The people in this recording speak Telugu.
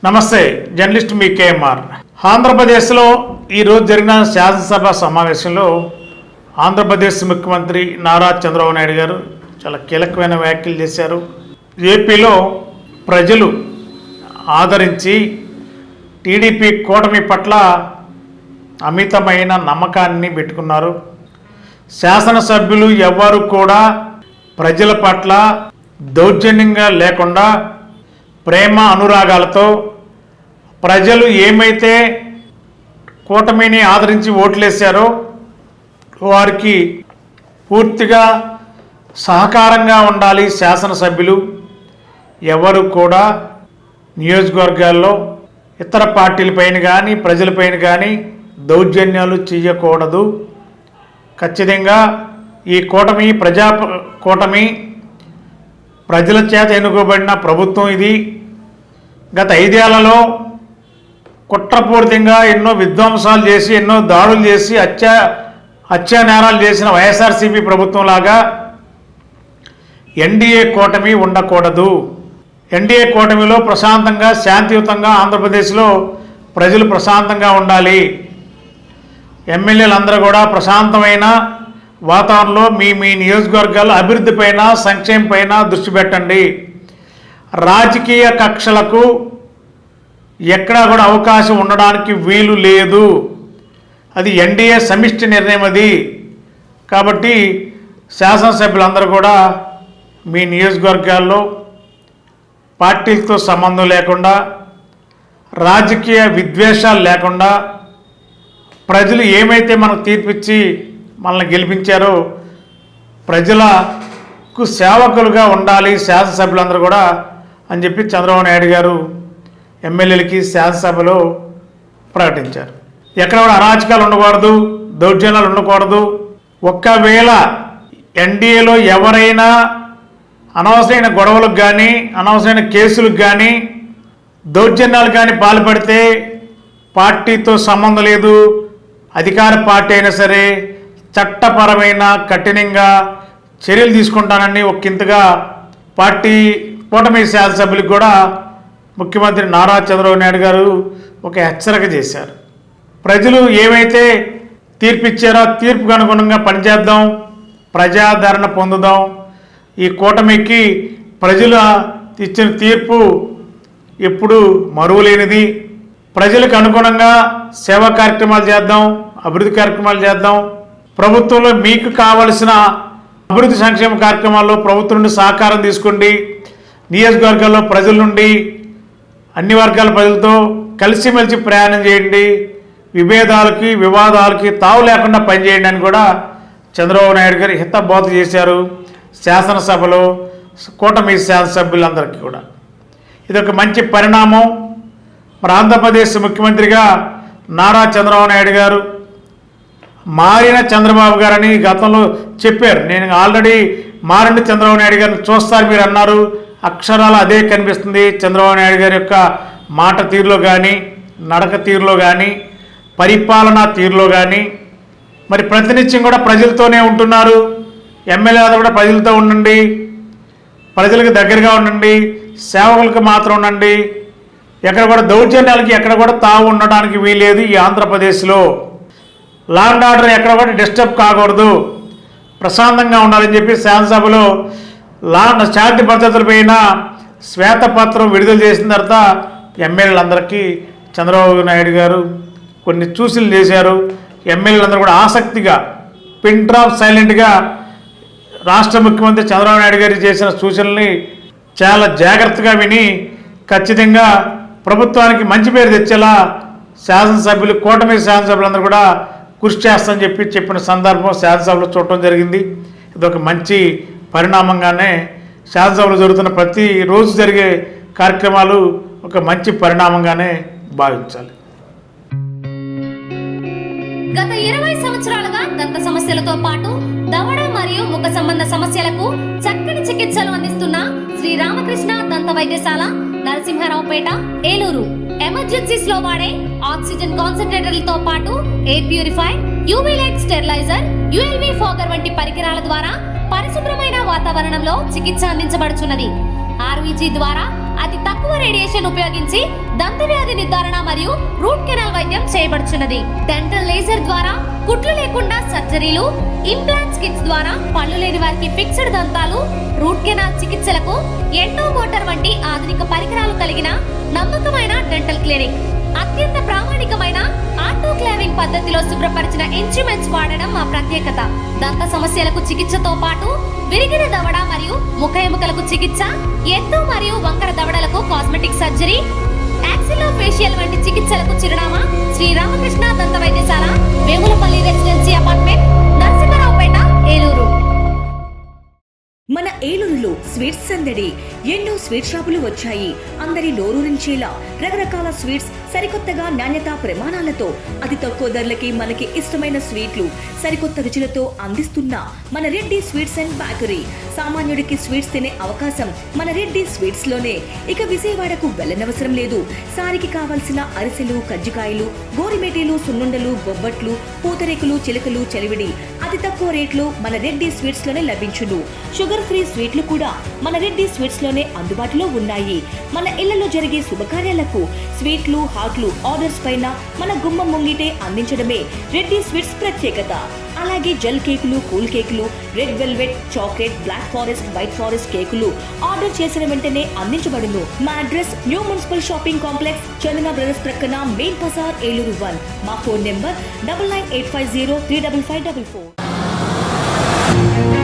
నమస్తే, జర్నలిస్ట్ మీ కేఎంఆర్. ఆంధ్రప్రదేశ్లో ఈరోజు జరిగిన శాసనసభ సమావేశంలో ఆంధ్రప్రదేశ్ ముఖ్యమంత్రి నారా చంద్రబాబు నాయుడు గారు చాలా కీలకమైన వ్యాఖ్యలు చేశారు. ఏపీలో ప్రజలు ఆదరించి టీడీపీ కూటమి పట్ల అమితమైన నమ్మకాన్ని పెట్టుకున్నారు. శాసనసభ్యులు ఎవ్వరు కూడా ప్రజల పట్ల దౌర్జన్యంగా లేకుండా ప్రేమ అనురాగాలతో ప్రజలు ఏమైతే కూటమిని ఆదరించి ఓట్లేశారో వారికి పూర్తిగా సహకారంగా ఉండాలి. శాసనసభ్యులు ఎవరు కూడా నియోజకవర్గాల్లో ఇతర పార్టీలపైన కానీ ప్రజలపైన కానీ దౌర్జన్యాలు చేయకూడదు. ఖచ్చితంగా ఈ కూటమి కూటమి ప్రజల చేత ఎన్నుకోబడిన ప్రభుత్వం ఇది. గత 5 ఏళ్లలో కుట్రపూరితంగా ఎన్నో విధ్వంసాలు చేసి ఎన్నో దాడులు చేసి హత్యా నేరాలు చేసిన వైఎస్ఆర్సీపీ ప్రభుత్వం లాగా ఎన్డీఏ కూటమి ఉండకూడదు. ఎన్డీఏ కూటమిలో ప్రశాంతంగా శాంతియుతంగా ఆంధ్రప్రదేశ్లో ప్రజలు ప్రశాంతంగా ఉండాలి. ఎమ్మెల్యేలందరూ కూడా ప్రశాంతమైన వాతావరణంలో మీ నియోజకవర్గాల అభివృద్ధి పైన సంక్షేమం పైన దృష్టి పెట్టండి. రాజకీయ కక్షలకు ఎక్కడా కూడా అవకాశం ఉండడానికి వీలు లేదు. అది ఎన్డీఏ సమిష్టి నిర్ణయం అది. కాబట్టి శాసనసభ్యులందరూ కూడా మీ నియోజకవర్గాల్లో పార్టీలతో సంబంధం లేకుండా రాజకీయ విద్వేషాలు లేకుండా ప్రజలు ఏమైతే మనకు తీర్పిచ్చి మనల్ని గెలిపించారో ప్రజలకు సేవకులుగా ఉండాలి శాసనసభ్యులందరూ కూడా అని చెప్పి చంద్రబాబు నాయుడు గారు ఎమ్మెల్యేలకి శాసనసభలో ప్రకటించారు. ఎక్కడ కూడా అరాచకాలు ఉండకూడదు, దౌర్జన్యాలు ఉండకూడదు. ఒక్కవేళ ఎన్డీఏలో ఎవరైనా అనవసరమైన గొడవలకు కానీ అనవసరమైన కేసులకు కానీ దౌర్జన్యాలు కానీ పాల్పడితే పార్టీతో సంబంధం లేదు, అధికార పార్టీ అయినా సరే చట్టపరమైన కఠినంగా చర్యలు తీసుకుంటానని ఒకంతగా పార్టీ కూటమి శాసనసభ్యులకు కూడా ముఖ్యమంత్రి నారా చంద్రబాబు నాయుడు గారు ఒక హెచ్చరిక చేశారు. ప్రజలు ఏమైతే తీర్పు ఇచ్చారో తీర్పుకు అనుగుణంగా పనిచేద్దాం, ప్రజాదరణ పొందుదాం. ఈ కూటమికి ప్రజలు ఇచ్చిన తీర్పు ఎప్పుడు మరువలేనిది. ప్రజలకు అనుగుణంగా సేవా కార్యక్రమాలు చేద్దాం, అభివృద్ధి కార్యక్రమాలు చేద్దాం. ప్రభుత్వంలో మీకు కావలసిన అభివృద్ధి సంక్షేమ కార్యక్రమాల్లో ప్రభుత్వం నుండి సహకారం తీసుకోండి. నియోజకవర్గాల్లో ప్రజల నుండి అన్ని వర్గాల ప్రజలతో కలిసిమెలిసి ప్రయాణం చేయండి. విభేదాలకి వివాదాలకి తావు లేకుండా పనిచేయండి అని కూడా చంద్రబాబు నాయుడు గారు హితబోధ చేశారు శాసనసభలో కూటమి శాసనసభ్యులందరికీ కూడా. ఇదొక మంచి పరిణామం. మరి ఆంధ్రప్రదేశ్ ముఖ్యమంత్రిగా నారా చంద్రబాబు నాయుడు గారు మారిన చంద్రబాబు గారని గతంలో చెప్పారు. నేను ఆల్రెడీ మారిన చంద్రబాబు నాయుడు గారిని చూస్తారు మీరు అన్నారు. అక్షరాలు అదే కనిపిస్తుంది. చంద్రబాబు నాయుడు గారి యొక్క మాట తీరులో కానీ నడక తీరులో కానీ పరిపాలనా తీరులో కానీ మరి ప్రతినిత్యం కూడా ప్రజలతోనే ఉంటున్నారు. ఎమ్మెల్యేలు కూడా ప్రజలతో ఉండండి, ప్రజలకు దగ్గరగా ఉండండి, సేవకులకు మాత్రం ఉండండి. ఎక్కడ కూడా దౌర్జన్యాలకి ఎక్కడ కూడా తావు ఉండడానికి వీలేదు. ఈ ఆంధ్రప్రదేశ్లో లా అండ్ ఆర్డర్ ఎక్కడ కూడా డిస్టర్బ్ కాకూడదు, ప్రశాంతంగా ఉండాలని చెప్పి శాసనసభలో శాంతి భద్రతలపైన శ్వేతపత్రం విడుదల చేసిన తర్వాత ఎమ్మెల్యేలందరికీ చంద్రబాబు నాయుడు గారు కొన్ని సూచనలు చేశారు. ఎమ్మెల్యేలందరూ కూడా ఆసక్తిగా పిన్ డ్రాప్ సైలెంట్గా రాష్ట్ర ముఖ్యమంత్రి చంద్రబాబు నాయుడు గారు చేసిన సూచనల్ని చాలా జాగ్రత్తగా విని ఖచ్చితంగా ప్రభుత్వానికి మంచి పేరు తెచ్చేలా శాసనసభ్యులు కూటమి శాసనసభ్యులందరూ కూడా కృషి చేస్తామని చెప్పిన సందర్భం శాసనసభలో చూడటం జరిగింది. ఇదొక మంచి పరిణామంగానే శాసనసభలో జరుగుతున్న ప్రతిరోజు జరిగే కార్యక్రమాలు ఒక మంచి పరిణామంగానే భావించాలి. గత 20 సంవత్సరాలుగా దంత సమస్యలతో పాటు దవడ మరియు ముఖ సంబంధ సమస్యలకు చక్కని చికిత్సలు అందిస్తున్న శ్రీ రామకృష్ణ దంత వైద్యశాల, నరసింహారావుపేట, ఏలూరు. ఎమర్జెన్సీస్ లో వాడే ఆక్సిజన్ కాన్సంట్రేటర్లతో పాటు air purify, UV light steriliser, ULV fogger వంటి పరికరాల ద్వారా పరిశుభ్రమైన వాతావరణంలో చికిత్స అందించబడుచున్నది. ఆర్వీజీ ద్వారా అతి తక్కువ రేడియేషన్ ఉపయోగించి దంతవ్యాధి నిర్ధారణ మరియు రూట్ కెనాల్ వైద్యం చేయబడుచున్నది. డెంటల్ లేజర్ ద్వారా కుట్లు లేకుండా సర్జరీలు, ఇంప్లాంట్స్ కిట్స్ ద్వారా పళ్ళు లేని వారికి ఫిక్స్డ్ దంతాలు, రూట్ కెనాల్ చికిత్సలకు ఎండో మోటార్ వంటి ఆధునిక పరికరాలు కలిగిన నమ్మకమైన డెంటల్ క్లినిక్. అత్యంత ప్రామాణికమైన ఆటోక్లావింగ్ పద్ధతిలో శుభ్రపరిచిన ఇన్స్ట్రుమెంట్స్ వాడడం మా ప్రత్యేకత. దంత సమస్యలకు చికిత్సతో పాటు విరిగిన దవడ మరియు ముఖ ఎముకలకు చికిత్స, ఎత్తు మరియు వంకర దవడలకు కాస్మెటిక్ సర్జరీ, యాక్సిలోఫేషియల్ వంటి చికిత్సలకు చిరునామా శ్రీ రామకృష్ణ దంత వైద్యశాల, వేములపల్లి రెసిడెన్సీ అపార్ట్మెంట్, నరసింహారావుపేట, ఏలూరు. మన ఏలూరులో స్వీట్స్ సందడి. ఎన్నో స్వీట్ షాపులు వచ్చాయి. అందరి నోరూరించేలా రకరకాల స్వీట్స్ సరికొత్తగా నాణ్యత ప్రమాణాలతో అతి తక్కువ ధరలకి మనకి ఇష్టమైన స్వీట్లు సరికొత్త రుచులతో అందిస్తున్న మన రెడ్డి స్వీట్స్ అండ్ బేకరీ. సామాన్యుడికి స్వీట్స్ తినే అవకాశం మన రెడ్డి స్వీట్స్ లోనే. ఇక విజయవాడకు వెళ్ళనవసరం లేదు. సారికి కావలసిన అరిసెలు, కజ్జికాయలు, గోరిమేటీలు, సున్నుండలు, బొబ్బట్లు, పూతరేకులు, చిలకలు, చలివిడి అతి తక్కువ రేట్లు మన రెడ్డి స్వీట్స్ లోనే లభించును. షుగర్ ఫ్రీ స్వీట్లు కూడా మన రెడ్డి స్వీట్స్ లోనే అందుబాటులో ఉన్నాయి. మన ఇళ్లలో జరిగే శుభకార్యాలకు స్వీట్లు, హాట్లు ఆర్డర్స్ పైన మన గుమ్మం ముంగిటే అందించడమే రెడ్డి స్వీట్స్ ప్రత్యేకత. అలాగే జెల్ కేకులు, కూల్ కేకులు, red velvet, chocolate, black forest, white forest కేకులు ఆర్డర్ చేసిన వెంటనే అందించబడును. మా address new municipal shopping complex, Chandana brothers ప్రక్కన, మెయిన్ బజార్, ఏలూరు 1. మా ఫోన్ నెంబర్ 9985035544.